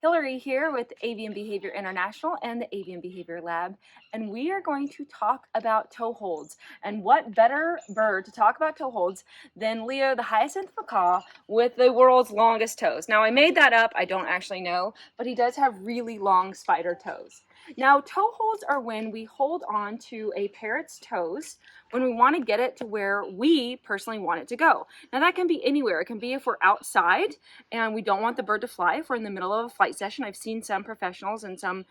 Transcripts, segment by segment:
Hillary here with Avian Behavior International and the Avian Behavior Lab, and we are going to talk about toe holds. And what better bird to talk about toe holds than Leo the hyacinth macaw with the world's longest toes. Now, I made that up, I don't actually know, but he does have really long spider toes. Now, toe holds are when we hold on to a parrot's toes when we want to get it to where we personally want it to go. Now, that can be anywhere. It can be if we're outside and we don't want the bird to fly, if we're in the middle of a flight session. I've seen some professionals and some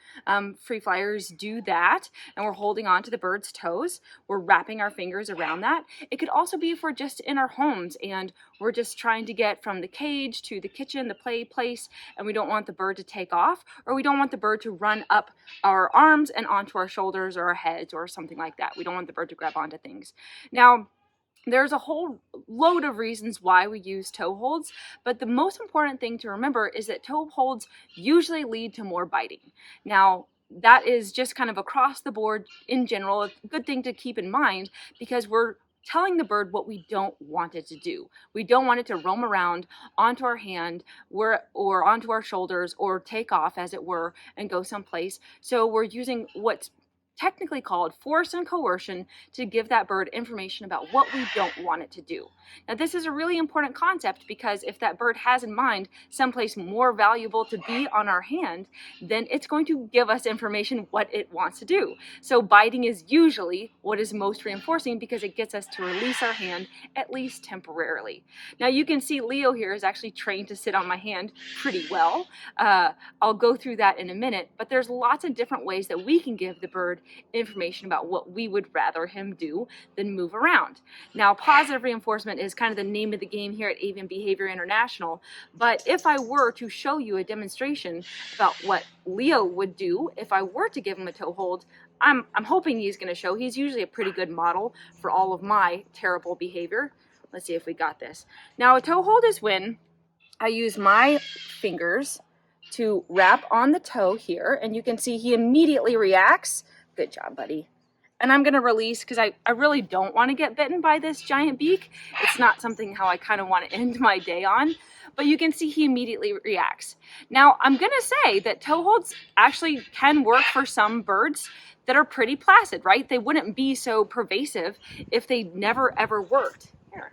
free flyers do that, and we're holding on to the bird's toes. We're wrapping our fingers around that. It could also be if we're just in our homes and we're just trying to get from the cage to the kitchen, the play place, and we don't want the bird to take off, or we don't want the bird to run up our arms and onto our shoulders or our heads or something like that. We don't want the bird to grab onto things. Now, there's a whole load of reasons why we use toe holds, but the most important thing to remember is that toe holds usually lead to more biting. Now, that is just kind of across the board in general, a good thing to keep in mind because we're telling the bird what we don't want it to do. We don't want it to roam around onto our hand or onto our shoulders or take off, as it were, and go someplace. So we're using what's technically called force and coercion to give that bird information about what we don't want it to do. Now, this is a really important concept because if that bird has in mind someplace more valuable to be on our hand, then it's going to give us information what it wants to do. So biting is usually what is most reinforcing because it gets us to release our hand, at least temporarily. Now, you can see Leo here is actually trained to sit on my hand pretty well. I'll go through that in a minute, but there's lots of different ways that we can give the bird information about what we would rather him do than move around. Now, positive reinforcement is kind of the name of the game here at Avian Behavior International, but if I were to show you a demonstration about what Leo would do if I were to give him a toe hold, I'm hoping he's going to show. He's usually a pretty good model for all of my terrible behavior. Let's see if we got this. Now, a toe hold is when I use my fingers to wrap on the toe here, and you can see he immediately reacts. Good job, buddy. And I'm going to release because I really don't want to get bitten by this giant beak. It's not something how I kind of want to end my day on. But you can see he immediately reacts. Now, I'm going to say that toe holds actually can work for some birds that are pretty placid, right? They wouldn't be so pervasive if they never ever worked. Here.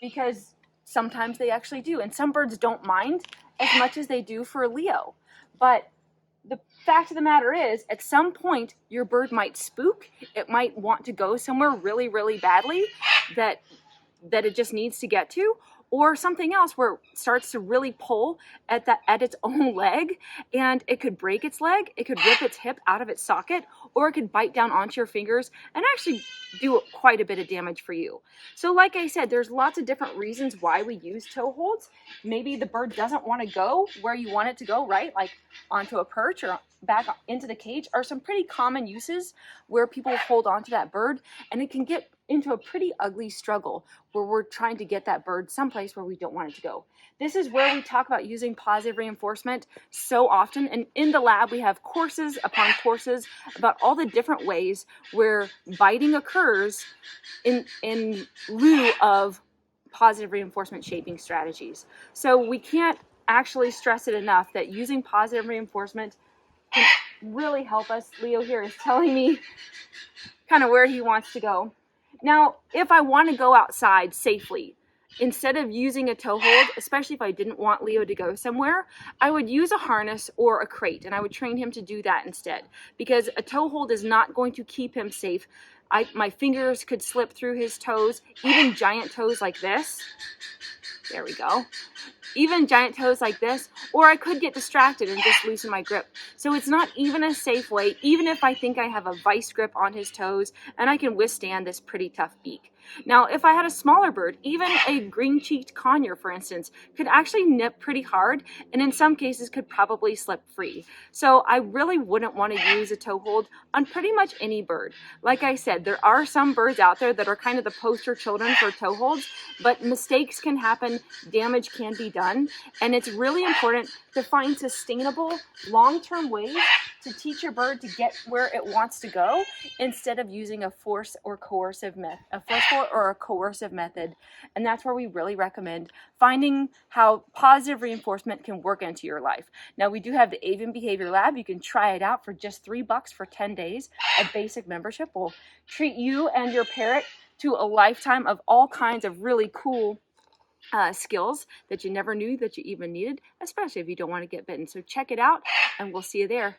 Because sometimes they actually do. And some birds don't mind as much as they do for Leo. But the fact of the matter is, at some point, your bird might spook. It might want to go somewhere really, really badly that it just needs to get to, or something else where it starts to really pull at its own leg, and it could break its leg, it could rip its hip out of its socket, or it could bite down onto your fingers and actually do quite a bit of damage for you. So like I said, there's lots of different reasons why we use toe holds. Maybe the bird doesn't want to go where you want it to go, right? Like onto a perch or back into the cage are some pretty common uses where people hold on to that bird, and it can get into a pretty ugly struggle where we're trying to get that bird someplace where we don't want it to go. This is where we talk about using positive reinforcement so often, and in the lab we have courses upon courses about all the different ways where biting occurs in lieu of positive reinforcement shaping strategies. So we can't actually stress it enough that using positive reinforcement can really help us. Leo here is telling me kind of where he wants to go. Now, if I want to go outside safely, instead of using a toe hold, especially if I didn't want Leo to go somewhere, I would use a harness or a crate, and I would train him to do that instead, because a toe hold is not going to keep him safe. My fingers could slip through his toes, even giant toes like this. There we go. Even giant toes like this, or I could get distracted and just loosen my grip. So it's not even a safe way, even if I think I have a vice grip on his toes and I can withstand this pretty tough beak. Now, if I had a smaller bird, even a green-cheeked conure, for instance, could actually nip pretty hard, and in some cases could probably slip free. So I really wouldn't want to use a toe hold on pretty much any bird. Like I said, there are some birds out there that are kind of the poster children for toe holds, but mistakes can happen, damage can be done, and it's really important to find sustainable, long-term ways to teach your bird to get where it wants to go instead of using a forceful or a coercive method. And that's where we really recommend finding how positive reinforcement can work into your life. Now, we do have the Avian Behavior Lab. You can try it out for just $3 for 10 days. A basic membership will treat you and your parrot to a lifetime of all kinds of really cool skills that you never knew that you even needed, especially if you don't want to get bitten. So check it out, and we'll see you there.